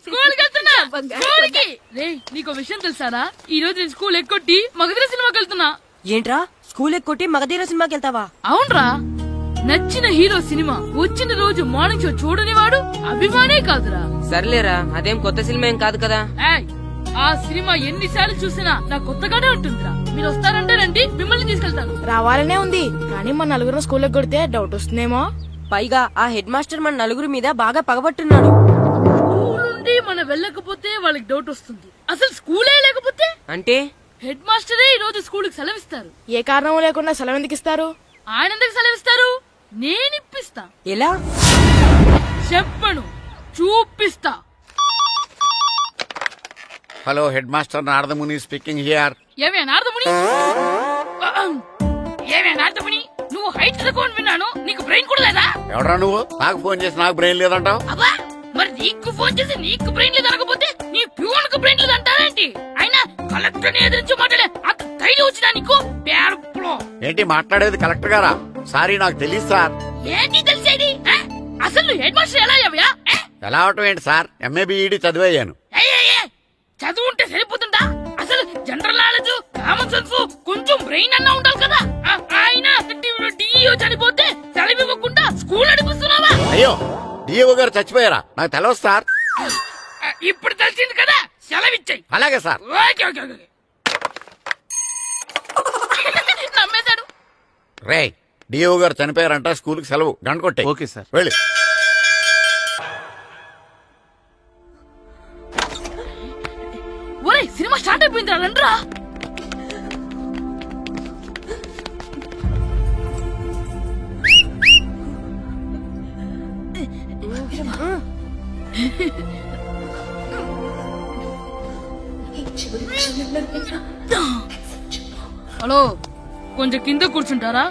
స్కూల్కి నీకు విషయం తెలుసారా? ఈ రోజు నేను స్కూల్ ఎక్కొట్టి మగధీర సినిమాకి వెళ్తున్నా. ఏంట్రా, స్కూల్ ఎక్కొట్టి మగధీర సినిమాకి వెళ్తావా? అవునరా, నచ్చిన హీరో సినిమా వచ్చిన రోజు మార్నింగ్ షో చూడని వాడు అభిమానే కాదురా. సర్లేరా, అదేం కొత్త సినిమా ఏం కాదు కదా. ఆ సినిమా ఎన్నిసార్లు చూసినా నాకు కొత్తగానే ఉంటుందిరా. మీరు వస్తారంటే రండి, మిమ్మల్ని తీసుకెళ్తాను. రావాలనే ఉంది, కానీ మన నలుగురు స్కూల్ కొడితే డౌట్ వస్తుందేమో. పైగా ఆ హెడ్ మాస్టర్ మన నలుగురి మీద బాగా పగబట్టున్నాడు. స్కూల్ నుండి మనం వెళ్ళకపోతే వాళ్ళకి డౌట్ వస్తుంది. అసలు స్కూలే లేకపోతే అంటే హెడ్ మాస్టరే ఈ రోజు స్కూల్ కి సెలవిస్తారు. ఏ కారణం లేకుండా సెలవు ఎందుకు ఇస్తారు? ఆయన ఎందుకు సెలవిస్తారు? నేనిప్పిస్తా. ఎలా చెప్పను, చూపిస్తా. Hello head master Naradamuni speaking here. ఏమే నారదముని, ఏమే నారదముని, నువ్వు హైట్ తక్కువ విన్నాను, నీకు బ్రెయిన్ కూడా లేదా? ఎవడరా నువ్వు? నాకు ఫోన్ చేసి నాకు బ్రెయిన్ లేదంటావు? అబ్బా, మరి నీకు ఫోన్ చేసి నీకు బ్రెయిన్ లేదనకపోతే నీ ప్యూన్ కు బ్రెయిన్ లేదంటారేంటి? అయినా కలెక్టర్ ని ఎదిరించి మాట్లాడే అంత ధైర్యం వచ్చినా నీకు? ఏంటి మాట్లాడేది కలెక్టర్ గారా? సారీ నాకు తెలియదు సార్. ఏంటి తెలిసేది? అసలు నువ్వు హెడ్ మాస్టర్ ఎలా అయ్యావా? ఎలా అవటం ఏంటి సార్, ఎంఏ బిఈడి చదివయ్యాను. చదువు ఉంటే సరిపోతుందా? అసలు జనరల్ నాలెడ్జ్, కామన్ సెన్స్, కొంచెం బ్రెయిన్ అన్నా ఉండాలి కదా. ఆయన డిఇఓ చనిపోతే సెలవివ్వకుండా స్కూల్ నడిపిస్తున్నావా? అయ్యో, డిఓ గారు చచ్చిపోయారా? నాకు తెలవదు సార్. ఇప్పుడు తెలిసింది కదా, సెలవిచ్చాయి. అలాగే సార్. నమ్మేశాడు. రే, డిఓ గారు చనిపోయారంట, స్కూల్ కి సెలవు, గంట కొట్టే. Okay sir. వెళ్ళి. ఒరే, సినిమా స్టార్ట్ అయిపోయింది, రండ్రా. హలో, కొంచెం కింద కూర్చుంటారా?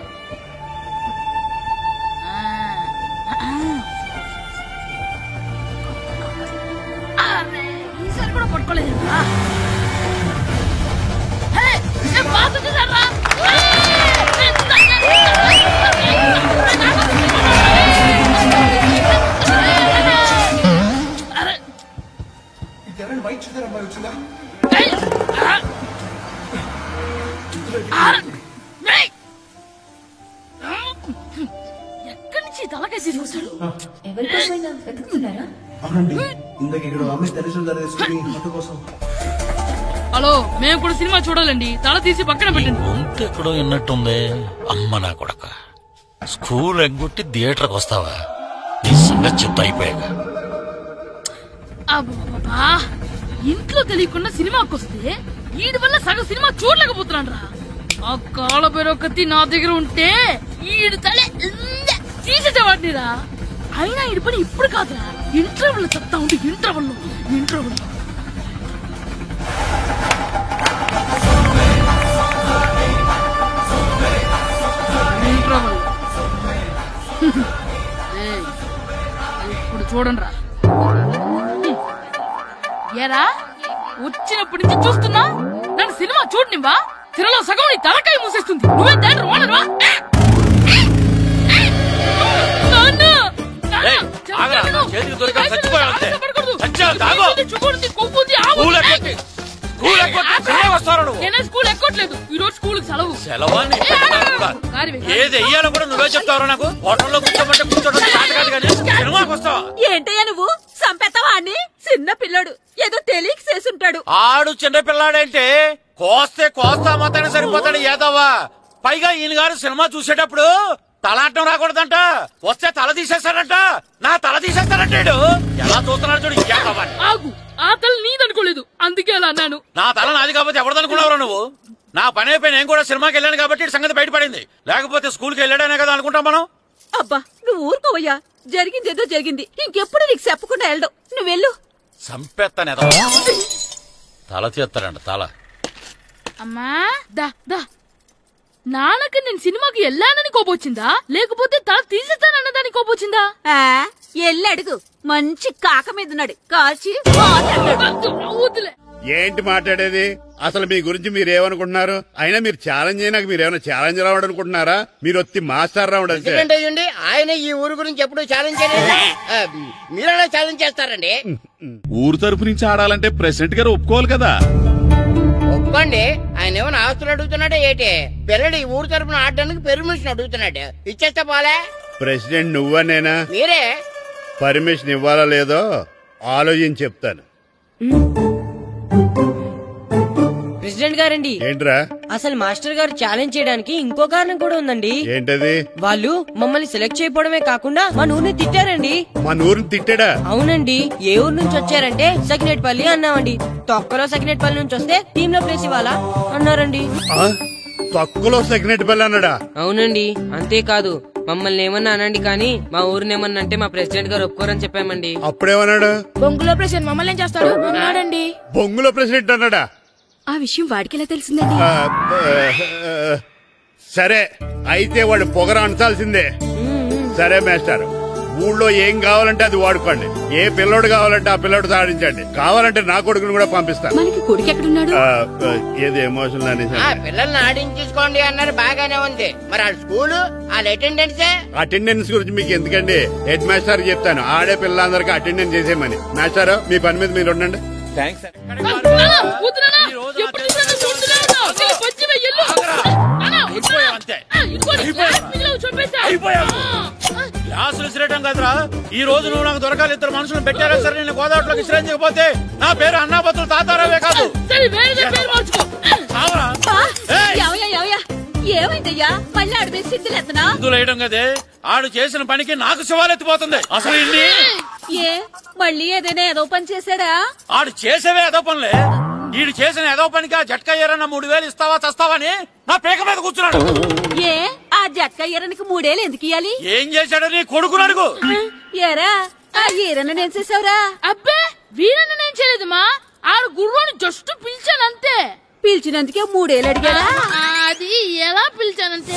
ఈసారి కూడా పట్టుకోలేదు. ఎక్కడి నుంచి తలకాయ తీసుకొచ్చాడు? హలో, మేము కూడా సినిమా చూడాలండి, తల తీసి పక్కన పెట్టండి. గొంతు ఎక్కడో విన్నట్టుంది. అమ్మ నా కొడక, స్కూల్ ఎగ్గొట్టి థియేటర్కి వస్తావా? నీ సంగతి చెప్తా అయిపోయాక. అబ్బా, ఇంట్లో తెలియకుండా సినిమాకి వస్తే వీడి వల్ల సగం సినిమా చూడలేకపోతున్నాను రా. ఆ కాళ్ళ పేరొకటి నా దగ్గర ఉంటే ఈడు తలే తీసేసేవాడిని రా. అయినా ఈడి పని ఇప్పుడు కాదురా, ఇంటర్వెల్ చెప్తా ఉంటే ఇంటర్వెల్ ఇప్పుడు చూడండి రా. ఏరా, వచ్చినప్పటి నుంచి చూస్తున్నా, నన్ను సినిమా చూడనివ్వా? తిరలో సగం నీ తలకాయ మూసేస్తుంది. నువ్వే దాని ఓనర్వా? నేనే స్కూల్ ఎక్కట్లేదు, ఈ రోజు స్కూల్ సెలవు. ఏది వెయ్యాలో కూడా నువ్వే చెప్తావు. నాకు హోటల్లో కూర్చోమంటే కూర్చోడం కాదు కానీ సినిమాకి వస్తావా? ఏంటయ్యా నువ్వు సంపెత్తవా అని? చిన్న పిల్లడు ఏదో తెలియక చేసుంటాడు. ఆడు చిన్న పిల్లాడంటే కోస్తే కోస్తా మాత్రమే సరిపోతాడు ఏదవ్వా. పైగా ఈయన గారు సినిమా చూసేటప్పుడు తలాటం రాకూడదంట, వస్తే తల తీసేస్తాడంట. నా తల తీసేస్తాడంటాడు. ఎలా చూస్తున్నాడు చూడు. ఆగు, ఆ తల నీదనుకోలేదు, అందుకే అలా అన్నాను. నా తల నాది కాబట్టి ఎవరిదనుకున్నావురా నువ్వు? నా పని అయిపోయి నేను కూడా సినిమాకి వెళ్ళాను కాబట్టి సంగతి బయటపడింది. లేకపోతే స్కూల్కి వెళ్ళాడనే కదా అనుకుంటాం మనం. అబ్బా, నువ్వు ఊరుకోవయ్యా. జరిగిందేదో జరిగింది, ఇంకెప్పుడు నీకు చెప్పకుండా వెళ్ళడు. నువ్వు వెళ్ళు. సంపెత్తనే తల తీస్తాడంట తల. అమ్మా దా దా, నాన్నకి నేను సినిమాకి వెళ్ళానని కోపొచ్చిందా, లేకపోతే తల తీసేస్తానన్నదాని కోపొచ్చిందా? ఎల్లి అడుగు, మంచి కాక మీద ఉన్నాడు, కాల్చి వదిలే. ఏంటి మాట్లాడేది? అసలు మీ గురించి మీరేమనుకుంటున్నారు? అయినా మీరు ఛాలెంజ్ అయినాక మీరేమైనా ఛాలెంజ్ రౌండ్ అనుకుంటున్నారా? మీరు వచ్చి మాస్టర్ రౌండ్ అంటే ఆయన ఈ ఊరు గురించి ఎప్పుడు ఛాలెంజ్ చేయలేదు. మీరైనా ఛాలెంజ్ చేస్తారండి? ఊరు తరపు నుంచి ఆడాలంటే ప్రెసిడెంట్ గారు ఒప్పుకోవాలి కదా. ఒప్పుకోండి. ఆయన ఏమైనా ఆస్తులు అడుగుతున్నాడే ఏంటి? పిల్లడు ఈ ఊరు తరపున ఆడడానికి పెర్మిషన్ అడుగుతున్నాడు, ఇచ్చేస్తే పోలే. ప్రెసిడెంట్ నువ్వా నేనా? మీరే. పర్మిషన్ ఇవ్వాలా లేదో ఆలోచించి చెప్తాను. ప్రెసిడెంట్ గారండి. ఏంట్రా? అసలు మాస్టర్ గారు ఛాలెంజ్ చేయడానికి ఇంకో కారణం కూడా ఉందండి. ఏంటది? వాళ్ళు మమ్మల్ని సెలెక్ట్ చేయకపోవడమే కాకుండా మా ఊరిని తిట్టారండి. మా ఊరిని తిట్టాడా? అవునండి. ఏ ఊరు నుంచి వచ్చారంటే సకినేట్పల్లి అన్నామండి. తొక్కలో సకినేట్పల్లి నుంచి వస్తే టీమ్ లో ప్లేస్ ఇవ్వాలా అన్నారండి. తక్కువలో సెకండ్ పిల్ల అన్నాడా? అవునండి, అంతేకాదు మమ్మల్ని ఏమన్నా అనండి కానీ మా ఊరిని ఏమన్నా అంటే మా ప్రెసిడెంట్ గారు ఒప్పుకోరని చెప్పామండి. అప్పుడేమన్నాడు? బొంగులో ప్రెసిడెంట్ మమ్మల్ని ఏం చేస్తాడు అన్నాడండి. బొంగులో ప్రెసిడెంట్ అన్నాడా? ఆ విషయం వాడికి ఎలా తెలిసిందండి? సరే అయితే వాడు పొగర అంచాల్సిందే. సరే మాస్టర్, ఊళ్ళో ఏం కావాలంటే అది వాడుకోండి. ఏ పిల్లోడు కావాలంటే ఆ పిల్లోడు సాధించండి. కావాలంటే నా కొడుకుని కూడా పంపిస్తాను. మనకి కొడుకు ఎక్కడున్నాడు? ఏది ఎమోషనల్ అనేసి పిల్లల్ని ఆడించేసుకోండి అన్నారు, బాగానే ఉంది. మరి ఆ స్కూలు వాళ్ళ అటెండెన్స్ గురించి మీకు ఎందుకండి, హెడ్ మాస్టర్ చెప్తాను. ఆడే పిల్లలందరికీ అటెండెన్స్ చేసేయమని. మాస్టర్ మీ పని మీద మీరు ఉండండి. థ్యాంక్స్. గ్లాసులు విసిరేయటం కదరా, ఈ రోజు నువ్వు నాకు దొరకాలి. ఇద్దరు మనుషులు పెట్టారా సరే, నేను గోదావరిలోకి విసిరించకపోతే నా పేరు అన్నాబతులు తాతారావే కాదు. ఏమైందయ్యా? మళ్ళీ ఆడిపై సిద్ధులెత్తనా? సిద్ధులేయడం కదే, ఆడు చేసిన పనికి నాకు శివాలెత్తిపోతుంది. అసలు ఏ మళ్ళీ ఏదైనా ఏదో పని చేశాడా? ఆడు చేసేవే ఏదో పనులే. ఈడు చేసిన ఏదో పనికి ఆ జట్కా ఏరన్న 3000 ఇస్తావా చస్తావని నా పేక మీద కూర్చున్నాడు. ఏ ఆ జట్కా ఈరనికి 3 ఏళ్ళు ఎందుకు ఇయ్యాలి? ఏం చేశాడో నీ కొడుకుని అడుగు. ఏరా ఆ ఈరన్న నేను చేసావురా? అబ్బే వీరన్న నేను చేయలేదు మా, ఆడు గుర్రోని జస్ట్ పిలిచానంతే. పిలిచినందుకే 3 ఏళ్ళు అడిగాడా? అది ఎలా పిలిచానంటే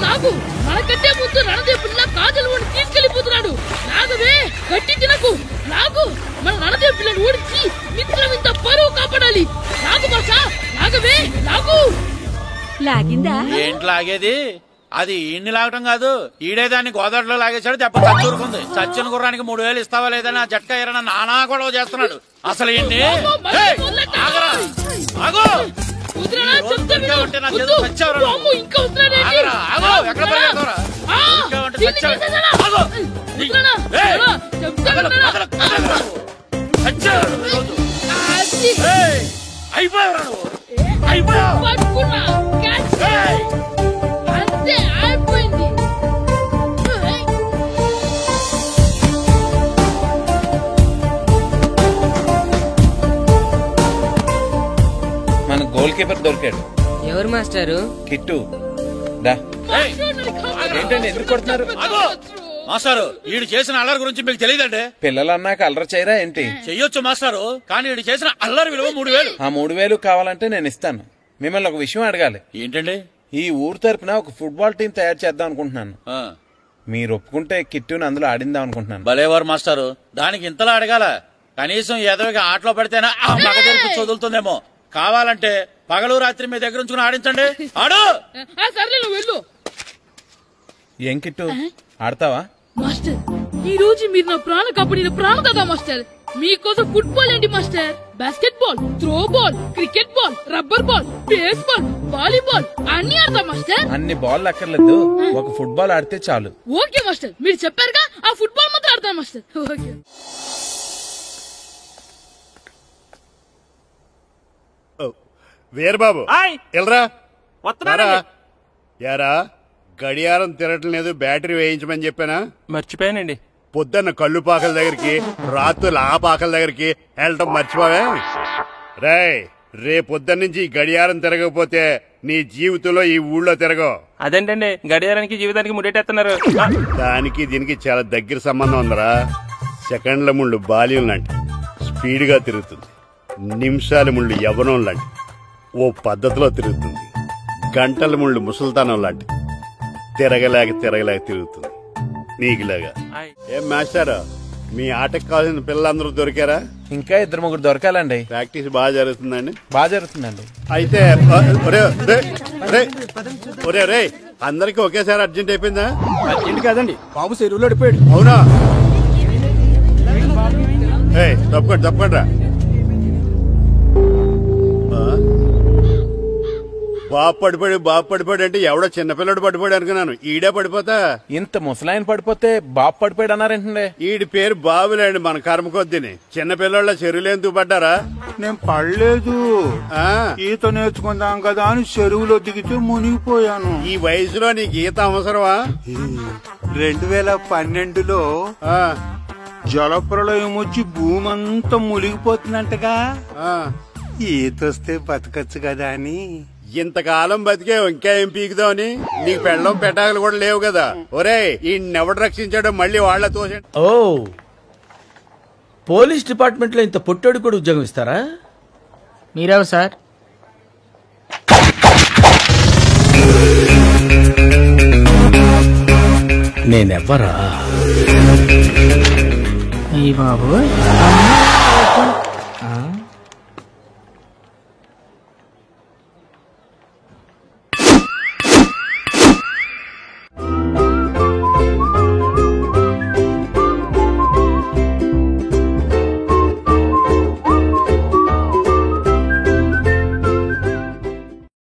నాకు మనకంటే ముందు రణదేవ్ పిల్ల కాజల్ వాడిని తీసుకెళ్లిపోతున్నాడు. నాగవే గట్టి తినకు, నాగు మన రణదేవ్ పిల్లని ఓడించి మిత్రం ఇంత పరువు కాపాడాలి. నాగు భాష నాగవే నాగు. లాగిందా? ఏంటి లాగేది? అది ఈయన్ని లాగటం కాదు, ఈడేదాన్ని గోదావరిలో లాగేశాడు. దెబ్బ చచ్చూరుకుంది. చచ్చిన గుర్రానికి 3000 ఇస్తావా లేదని ఆ జట్కా ఏరన్నా నానా గొడవ చేస్తున్నాడు. అసలు ఏంటి? అయిపోయావు అంతే అయిపోయింది. మన గోల్ కీపర్ దొరికాడు. ఎవరు మాస్టారు? కిట్టు. ఏంటండి ఎందుకు కొడుతున్నారు? మాస్టారు ఈడు చేసిన అల్లరి గురించి మీకు తెలియదండి. పిల్లలు అన్నాక అల్లరి చేయరా ఏంటి? చెయ్యొచ్చు మాస్టారు, కానీ ఈడు చేసిన అల్లరి విలువ 3000. ఆ 3000 కావాలంటే నేను ఇస్తాను. మిమ్మల్ని ఒక విషయం అడగాలి. ఏంటండి? ఈ ఊరు తరపున ఒక ఫుట్బాల్ టీం తయారు చేద్దాం అనుకుంటున్నాను. మీరు ఒప్పుకుంటే కిట్టుని అందులో ఆడిందాం అనుకుంటున్నాను. భలేవారు మాస్టారు, దానికి ఇంతలా అడగాల? కనీసం ఎదవిగా ఆటలో పడితేనా ఆ మగ తెరిపి చదువుతుందేమో. కావాలంటే పగలు రాత్రి మీ దగ్గర ఉంచుకుని ఆడించండి. ఆడు. ఏం కిట్టు ఆడతావా? మాస్టర్ ఈ రోజు మీరు నా ప్రాణ కాపాడిన ప్రాణదాత మాస్టర్. మీకోసం ఫుట్బాల్ ఏంటి master, basket ball, throw ball, cricket ball, rubber ball, base ball, volleyball అన్ని ఆడతా మాస్టర్. అన్ని బాల్ అక్కర్లేదు, ఒక ఫుట్బాల్ ఆడితే చాలు. ఓకే మాస్టర్, మీరు చెప్పారుగా ఆ ఫుట్బాల్ మాత్రం ఆడతాను మాస్టర్. ఓకే. వీరబాబు ఎల్రా యారా, గడియారం తిరగటం లేదు, బ్యాటరీ వేయించమని చెప్పానా? మర్చిపోయానండి. పొద్దున్న కళ్ళు పాకల దగ్గరికి, రాత్రులు ఆ పాకల దగ్గరికి వెళ్ళటం మర్చిపోవే? రేపొద్దున్న నుంచి ఈ గడియారం తిరగకపోతే నీ జీవితంలో ఈ ఊళ్ళో తిరగవు. అదేంటండి గడియారానికి జీవితానికి ముడేటేస్తున్నారు? దానికి దీనికి చాలా దగ్గర సంబంధం ఉందరా. సెకండ్ల ముళ్ళు బాల్యం లాంటి స్పీడ్ గా తిరుగుతుంది. నిమిషాల ముళ్ళు యవ్వనం లాంటి ఓ పద్ధతిలో తిరుగుతుంది. గంటల ముళ్ళు ముసల్తానం లాంటి తిరగలేక తిరుగుతుంది నీకులాగా. ఏం మాస్టర్, మీ ఆటకు కావాల్సిన పిల్లలందరూ దొరికారా? ఇంకా 2-3 దొరకాలండి. ప్రాక్టీస్ బాగా జరుగుతుందండి? బాగా జరుగుతుందండి. అయితే ఒరే అందరికి ఒకేసారి అర్జెంట్ అయిపోయిందా? అర్జెంట్ కాదండి, బాబు చెరువులో పడిపోయాడు. అవునా? తప్పకుండా బాబు పడిపోయాడు అంటే ఎవడో చిన్నపిల్లడు పడిపోయాడు అనుకున్నాను. ఈడే పడిపోతా. ఇంత ముసలాయన పడిపోతే బాబు పడిపోయాడు అన్నారేంటండి? ఈడి పేరు బాబులేండి, మన కర్మ కొద్దిని. చిన్నపిల్లల చెరువులు ఎందుకు పడ్డారా? నేను పడలేదు, ఈత నేర్చుకుందాం కదా అని చెరువులో దిగితే మునిగిపోయాను. ఈ వయసులో నీకు ఈత అవసరమా? 2012లో జలప్రలయం వచ్చి భూమి అంతా మునిగిపోతుందంటగా. ఈతొస్తే బతకచ్చు కదా అని. ఇంతకాలం బతికే ఇంకా ఏం పీకుదామని? నీకు పెళ్ళం పెట్టాకలు కూడా లేవు కదా. ఒరే ఈయనెవడు రక్షించాడో మళ్ళీ వాళ్ళ తోసండి. ఓ, పోలీస్ డిపార్ట్మెంట్ లో ఇంత పొట్టోడు కూడా ఉద్యోగం ఇస్తారా? మీరెవరు సార్? నేనెవ్వరా? బాబు